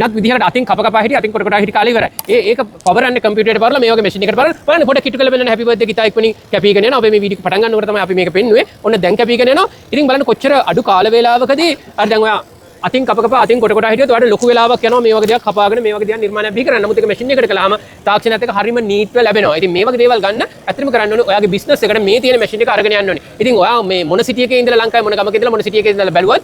වෙනත් විදිහකට අතින් කප කපා හිටිය අතින් කොට කොට හිටිය කාලේ ඉවරයි. ඒක පවර් යන්නේ කම්පියුටරේට පවර්ලා මේ වගේ මැෂින් එකකට බලන්න පොඩ කිට්ටු කරලා බලන්න හැපි බර්ත්ඩේ ගීතා ඉක්මනින් කැපීගෙන යනවා. අපි මේ වීඩියෝ පටන් ගන්නකොට තමයි අපි මේක පෙන්නුවේ. ඔන්න දැන් කැපීගෙන යනවා. ඉතින් බලන්න කොච්චර අඩු කාල වේලාවකදී අර දැන් ඔයා අතින් කප කපා අතින් කොට කොට හිටියොත් ඔයාලට ලොකු වෙලාවක් යනවා මේ වගේ දේවල් කපාගෙන මේ වගේ දේවල් නිර්මාණයක් බිහි කරන්න. නමුත් ඒක මැෂින් එකකට කළාම තාක්ෂණයත් එක්ක හරියම නීට්ව ලැබෙනවා. ඉතින් මේ වගේ දේවල් ගන්න ඇත්තටම කරන්න ඕනේ ඔයාගේ බිස්නස් එකට මේ තියෙන මැෂින් එක අරගෙන යන්න ඕනේ. ඉතින් ඔයා මේ මොන සිටි එකේ ඉඳලා ලංකාවේ මොන ගමක ඉඳලා මොන සිටි එකේ ඉඳලා බැලුවත්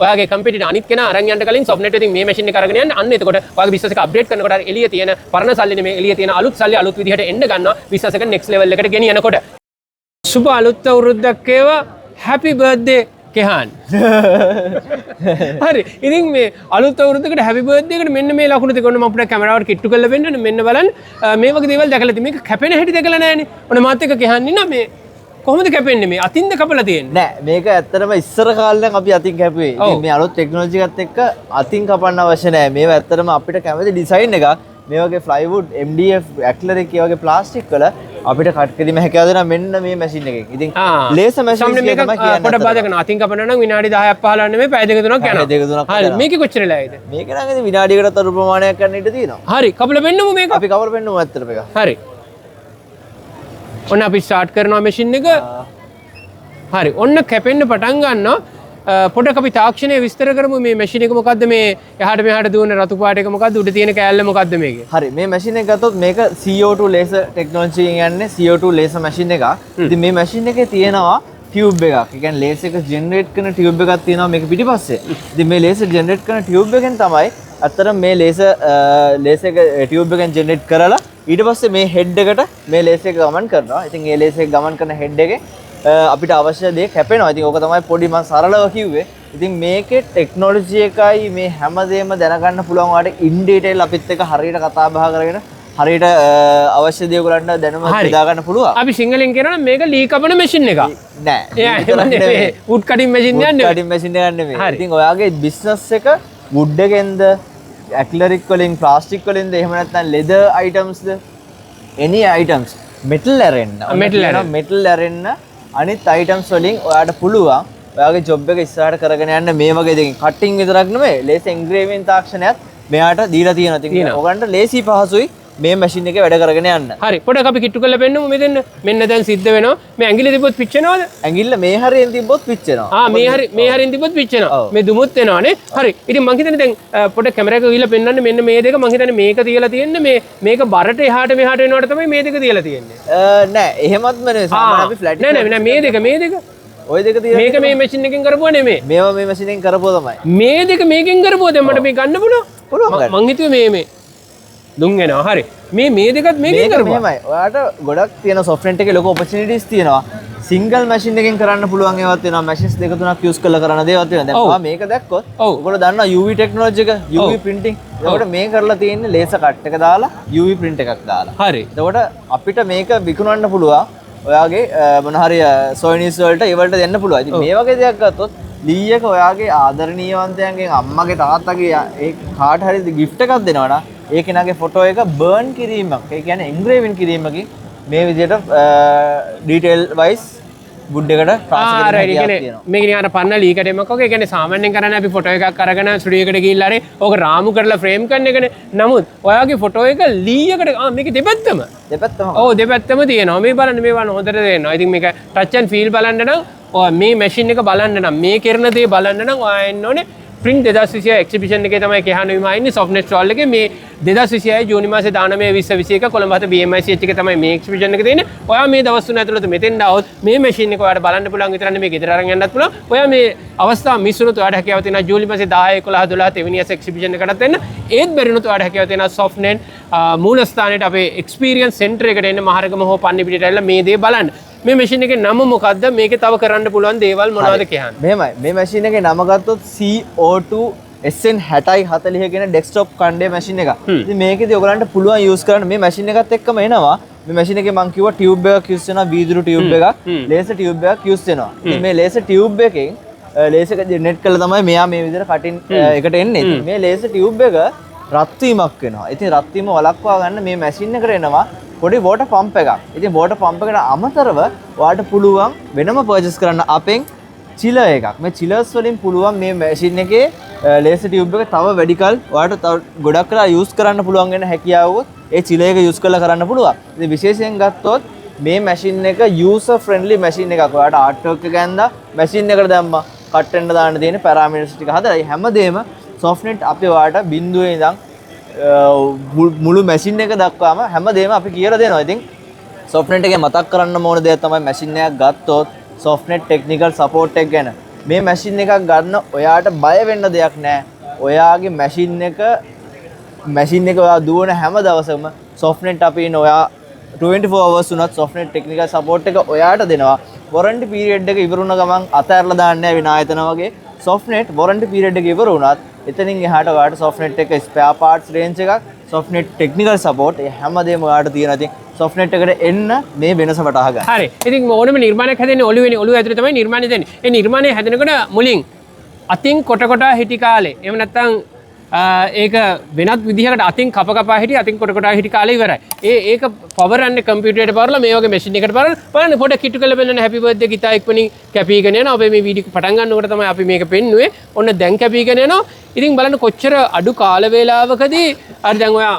ඔයාගේ කම්පියුටර් අනිත් කෙනා අරන් යන්න කලින් සොෆ්ට්වෙයාර් එකෙන් මේ මැෂින් එක අරගෙන යන්න. අන්න එතකොට ඔයාගේ බිස්නස් එක අප්ඩේට් කරනකොට අර එළිය තියෙන පරණ සල්ලි නෙමෙයි එළිය තියෙන අලුත් සල්ලි අලුත් විදිහට එන්න ගන්නවා. බිස්නස් එක නෙක්ස්ට් ලෙවල් එකට ගෙනියනකොට. සුබ අලුත් අවුරුද්දක් වේවා. හැපි බර්ත්ඩේ කෙහාන්. හරි. ඉතින් මේ අලුත් අවුරුද්දකට හැපි බර්ත්ඩේ එකට මෙන්න මේ ලකුණු දෙක ඔන්න මම අපිට කැමරාවට කිට්ටු කරලා වෙන්න මෙන්න බලන්න මේ වගේ දේවල් දැකලා තියෙන මේක කැපෙන හැටි දැකලා නැහැනේ. ඔන්න මාත් එක්ක කෙහන් ඉන්න මේ කොහොමද කැපෙන්නේ මේ අතින්ද කපලා තියෙන්නේ? නෑ මේක ඇත්තටම ඉස්සර කාලේ අපි අතින් කැපුවේ. ඉතින් මේ අලුත් ටෙක්නොලොජි එකත් එක්ක අතින් කපන්න අවශ්‍ය නෑ. මේවා ඇත්තටම අපිට කැමති ඩිසයින් එකක්. මේ වගේ ෆ්ලයිවුඩ් MDF ඇක්ලරික් ඒ වගේ ප්ලාස්ටික් වල අපිට කට් කිරීම හැකියාව දෙනවා මෙන්න මේ මැෂින් එකෙන්. ඉතින් ලේසර් මැෂින් එක තමයි කියන්නේ. පොඩ බාදකන අතින් කපන නම් විනාඩි 10ක් 15ක් නෙමෙයි පැය දෙක තුනක් යනවා. පැය දෙක තුනක්. හරි මේකේ කොච්චර වෙලායිද? මේක නම් ඉතින් විනාඩියකට අතර ප්‍රමාණයක් ගන්න ඉඩ තියෙනවා. හරි කපලා වෙන්නමු මේක. අපි කවර වෙන්නමු ඇත්තටම එක. හරි. ඔන්න අපි ස්ටාර්ට් කරනවා මැෂින් එක. හරි ඔන්න කැපෙන්න පටන් ගන්නවා. පොඩක් අපි තාක්ෂණය විස්තර කරමු මේ මැෂින් එක මොකද්ද මේ එහාට මෙහාට දුවන රතු පාට එක මොකද්ද උඩ තියෙන කෑල්ල මොකද්ද මේකේ? හරි මේ මැෂින් එක ගත්තොත් මේක CO2 laser technology එකෙන් යන්නේ CO2 laser මැෂින් එකක්. ඉතින් මේ මැෂින් එකේ තියෙනවා ටියුබ් එකක්. ඒ කියන්නේ ලේසර් එක ජෙනරේට් කරන ටියුබ් එකක් තියෙනවා මේක පිටිපස්සේ. ඉතින් මේ ලේසර් ජෙනරේට් කරන ටියුබ් එකෙන් තමයි අත්‍තරම මේ ලේසර් එක ටියුබ් එකෙන් ජෙනරේට් කරලා ඊට පස්සේ මේ හෙඩ් එකට මේ ලේසර් එක ගමන් කරනවා. ඉතින් මේ ලේසර් එක ගමන් කරන හෙඩ් එකේ අපිට අවශ්‍ය දේ කැපෙනවා. ඉතින් ඕක තමයි පොඩි මම සරලව කිව්වේ. ඉතින් මේකේ ටෙක්නොලොජි එකයි මේ හැමදේම දැනගන්න පුළුවන් වාට ඉන් ඩීටේල් අපිත් එක්ක හරියට කතා බහ කරගෙන හරියට අවශ්‍ය දේ ඔයගලන්ට දැනුම බෙදා ගන්න පුළුවන්. අපි සිංහලෙන් කියනවා මේක ලී කපන මැෂින් එකක්. නෑ. වුඩ් කටින් මැෂින් එකක් නෙවෙයි. කටින් මැෂින් එකක් නෙවෙයි. ඉතින් ඔයාගේ බිස්නස් එක වුඩ් එකෙන්ද ඇක්ලරික් වලින් ප්ලාස්ටික් වලින්ද එහෙම නැත්නම් ලෙදර් අයිටම්ස්ද any items මෙටල් ඇරෙන්න. මෙටල් ඇරෙන්න අනිත් අයිටම්ස් වලින් ඔයාට පුළුවන් ඔයාගේ ජොබ් එක ඉස්සරහට කරගෙන යන්න මේ වගේ දෙකින් කටින් විතරක් නෙමෙයි ලේසර් එන්ග්‍රේවින් තාක්ෂණයත් මෙයාට දීලා තියෙනවා. ඉතින් ඔයගන්ට ලේසි පහසුයි මේ මැෂින් එකේ වැඩ කරගෙන යන්න. හරි පොඩක් අපි කිට්ටු කරලා පෙන්නමු මෙතෙන්. මෙන්න දැන් සිද්ධ වෙනවා. මේ ඇඟිල්ල තිබ්බොත් පිච්චෙනවද? ඇඟිල්ල මේ හරියෙන් තිබ්බොත් පිච්චෙනවා. මේ හරියෙන් තිබ්බොත් පිච්චෙනවා. මේ දුමුත් වෙනවානේ. හරි. ඉතින් මං හිතන්නේ දැන් පොඩක් කැමරා එක ගිහලා පෙන්නන්න මෙන්න මේ දෙක මං හිතන්නේ මේක තියලා තියෙන්නේ මේක බරට එහාට මෙහාට වෙනවට තමයි මේ දෙක තියලා තියෙන්නේ. නෑ එහෙමත් නෙවෙයි. සාමාන්‍ය අපි ෆ්ලැට් නෑ මේ දෙක. ඔය දෙක තියෙන්නේ. මේක මේ මැෂින් එකෙන් කරපුවා නෙමෙයි. මේවා මේ මැෂින් එකෙන් කරපුවා තමයි. මේ දෙක මේකෙන් කරපුවා දැන් මට මේ ගන්න පුළුවන්. මං හිතුවේ මේ දුම් වෙනවා. හරි. මේ දෙකත් මේකෙන් කරපුවා. මේමයි. ඔයාට ගොඩක් තියෙන සොෆ්ට්වෙයාර් එකේ ලොකු ඔපචුනිටිස් තියෙනවා. සිංගල් මැෂින් එකෙන් කරන්න පුළුවන් ඒවත් වෙනවා. මැෂින්ස් දෙක තුනක් යූස් කරලා කරන දේවල් තියෙනවා. දැන් ඔයා මේක දැක්කොත් ඔයගොල්ලෝ දන්නවා UV ටෙක්නොලොජි එක UV printing. එතකොට මේ කරලා තියෙන්නේ ලේසර් කට් එක දාලා UV print එකක් දාලා. හරි. එතකොට අපිට මේක විකුණන්න පුළුවන්. ඔයාගේ මොන හරි සොයිනිස් වලට ඒ වලට දෙන්න පුළුවන්. ඉතින් මේ වගේ දෙයක් ගත්තොත් ලී එක ඔයාගේ ආදරණීයවන්තයන්ගෙන් අම්මගේ තාත්තගේ ඒ කාට හරි ගිෆ්ට් එකක් දෙනවා නම් ඒ කෙනාගේ ෆොටෝ එක බර්න් කිරීමක්. ඒ කියන්නේ එන්ග්‍රේවින් කිරීමකින් මේ විදිහට ඩීටේල් වයිස් වුඩ් එකට ට්‍රාන්ස්ෆර් කරන්න තියෙනවා. මේක නිකන් පන්න ලී කැටයමක් වගේ. ඒ කියන්නේ සාමාන්‍යයෙන් කරන්නේ අපි ෆොටෝ එකක් අරගෙන ස්ටුඩියෝ එකට ගිහිල්ලා හරි ඕක රාමු කරලා ෆ්‍රේම් කරන එකනේ. නමුත් ඔයාගේ ෆොටෝ එක ලී එකට මේක දෙපැත්තම දෙපැත්තම තියෙනවා. මේ බලන්න මේවා හොඳට දෙනවා. ඉතින් මේක ටච් ඇන්ඩ් ෆීල් බලන්න නම් මේ මැෂින් එක බලන්න නම් මේ කරන දේ බලන්න නම් ඔයා එන්න ඕනේ ස්ප්‍රින්ග් 2026 එක්සිබිෂන් එකේ තමයි කෙහාන විමා ඉන්නේ සොෆ්ට්නෙට් ස්ටෝල් එකේ මේ 2026 ජූනි මාසේ 19 20 21 කොළඹ හත BMICH එකේ තමයි මේ එක්සිබිෂන් එක තියෙන්නේ. ඔයා මේ දවස් තුන ඇතුළත මෙතෙන් ආවොත් මේ මැෂින් එක ඔයාලට බලන්න පුළුවන් විතරක් නෙමෙයි ගෙදර අරන් යන්නත් පුළුවන්. ඔයා මේ අවස්ථාව මිස් වුණොත් ඔයාලට හැකියාව තියෙනවා ජූලි මාසේ 10 11 12 තෙවනියස් එක්සිබිෂන් එකටත් එන්න. ඒත් බැරි වුණොත් ඔයාලට හැකියාව තියෙනවා සොෆ්ට්නෙට් මූලස්ථානයේ අපේ එක්ස්පීරියන්ස් සෙන්ටර් එකට එන්න මහරගම හෝ පන්නි පිටියට ඇවිල්ලා මේ දේ බලන්න. මේ මැෂින් එකේ නම මොකද්ද? මේකේ තව කරන්න පුළුවන් දේවල් මොනවද කියන්නේ? මෙහෙමයි. මේ මැෂින් එකේ නම ගත්තොත් CO2 SN6040 කියන ඩෙස්ක්ටොප් කණ්ඩේ මැෂින් එක. ඉතින් මේකේදී ඔයගලන්ට පුළුවන් යූස් කරන්න මේ මැෂින් එකත් එක්කම එනවා. මේ මැෂින් එකේ මම කිව්වා ටියුබ් එකක් යූස් වෙනවා, වීදුරු ටියුබ් එකක්, ලේසර් ටියුබ් එකක් යූස් වෙනවා. ඉතින් මේ ලේසර් ටියුබ් එකෙන් ලේසර් එක ජෙනරේට් කළා තමයි මෙයා මේ විදිහට කටින් එකට එන්නේ. මේ ලේසර් ටියුබ් එක රත් වීමක් වෙනවා. ඉතින් රත් වීම වළක්වා ගන්න මේ මැෂින් එකට එනවා පොඩි වෝටර් පම්ප් එකක්. ඉතින් වෝටර් පම්ප් එකට අමතරව ඔයාලට පුළුවන් වෙනම පර්චේස් කරන්න අපෙන් චිලර් එකක්. මේ චිලර්ස් වලින් පුළුවන් මේ මැෂින් එකේ ලේසර් ටියුබ් එක තව වැඩිකල් ඔයාලට තව ගොඩක් කරලා යූස් කරන්න පුළුවන් වෙන හැකියාව ඒ චිලර් එක යූස් කරලා කරන්න පුළුවන්. ඉතින් විශේෂයෙන් ගත්තොත් මේ මැෂින් එක යූසර් ෆ්‍රෙන්ඩ්ලි මැෂින් එකක්. ඔයාලට ආර්ට් වර්ක් එක ඇඳලා මැෂින් එකට දැම්මා. කට් වෙන්න දාන්න තියෙන පැරාමීටර්ස් ටික හදලා හැමදේම SoftNet අපි ඔයාලට බිඳුවේ ඉඳන් මුළු මැෂින් එක දක්වාම හැමදේම අපි කියලා දෙනවා. ඉතින් SoftNet එකේ මතක් කරන්න ඕන දේ තමයි මැෂින් එකක් ගත්තොත් SoftNet ටෙක්නිකල් සපෝට් එක ගැන. මේ මැෂින් එකක් ගන්න ඔයාට බය වෙන්න දෙයක් නැහැ. ඔයාගේ මැෂින් එක ඔයා දුවන හැම දවසම SoftNet අපි ඉන්න ඔයා 24 hours උනත් SoftNet ටෙක්නිකල් සපෝට් එක ඔයාට දෙනවා. වොරන්ටි පීරියඩ් එක ඉවර වුණ ගමන් අතහැරලා දාන්නේ නැහැ විනායතන වගේ. SoftNet වොරන්ටි පීරියඩ් එක ඉවර වුණත් එතනින් එහාට ඔයාට SoftNet එක ස්පෙයා පාර්ට්ස් රේන්ජ් එකක් SoftNet ටෙක්නිකල් සපෝට් ඒ හැමදේම ඔයාට තියෙනවා. ඉතින් SoftNet එකට එන්න මේ වෙනස වටහා ගන්න. හරි. ඉතින් ඕනම නිර්මාණයක් හැදෙන්නේ ඔළුවේනේ. ඔළුව ඇතුලේ තමයි නිර්මාණය දෙන්නේ. ඒ නිර්මාණය හැදෙනකොට මුලින් අතින් කොට හිටි කාලේ. එහෙම නැත්නම් ඒක වෙනත් විදිහකට අතින් කපා හිටි අතින් කොට හිටි කාලේ ඉවරයි. ඒක පවරන්නේ කම්පියුටරයට පවරලා මේ වගේ මැෂින් එකකට පවරලා බලන්න පොඩ කිට්ටු කරලා බලන්න හැපි බර්ත්ඩේ ගිතා එක්වනින් කැපීගෙන යනවා. අපි මේ වීඩියෝ පටන් ගන්නකොට තමයි අපි මේක පෙන්නුවේ. ඔන්න දැන් කැපීගෙන යනවා. ඉතින් බලන්න කොච්චර අඩු කාල වේලාවකදී අර දැන් ඔයා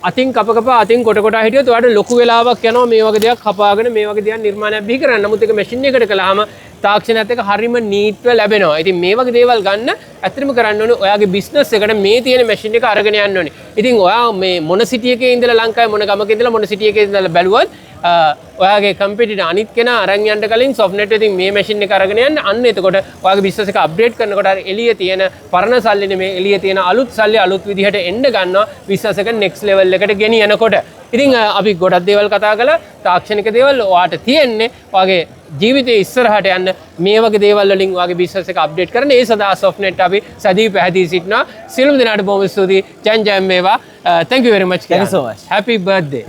අතින් කප අතින් කොට හිටියොත් ඔයාලට ලොකු වෙලාවක් යනවා මේ වගේ දෙයක් කපාගෙන මේ වගේ දෙයක් නිර්මාණයක් බිහි කරන්න. නමුත් ඒක මැෂින් එකකට කළාම තාක්ෂණයත් එක්ක හරිම නීට්ව ලැබෙනවා. ඉතින් මේ වගේ දේවල් ගන්න ඇත්තටම කරන්න ඕනේ ඔයාගේ බිස්නස් එකට මේ තියෙන මැෂින් එක අරගෙන යන්න ඕනේ. ඉතින් ඔයා මේ මොන සිටි එකේ ඉඳලා ලංකාවේ මොන ගමක ඉඳලා මොන සිටි එකේ ඉඳලා බැලුවත් ඔයාගේ කම්පිටිටර් අනිත් කෙනා අරන් යන්න කලින් SoftNet එකෙන් මේ මැෂින් එක අරගෙන යන්න. අන්න එතකොට ඔයාගේ බිස්නස් එක අප්ඩේට් කරනකොට අර එළියේ තියෙන පරණ සල්ලි නෙමෙයි එළියේ තියෙන අලුත් සල්ලි අලුත් විදිහට එන්න ගන්නවා බිස්නස් එක next level එකට ගෙනියනකොට. ඉතින් අපි ගොඩක් දේවල් කතා කළා. තාක්ෂණික දේවල් ඔයාට තියෙන්නේ ඔයාගේ ජීවිතේ ඉස්සරහට යන්න මේ වගේ දේවල් වලින් ඔයාගේ බිස්නස් එක අප්ඩේට් කරන්න. ඒ සඳහා SoftNet අපි සදී පැහැදිලි සිටිනවා. සියලුම දෙනාට බොහොම ස්තුතියි. ජන් ජන් වේවා. Thank you very much. Thank you so much. Happy birthday.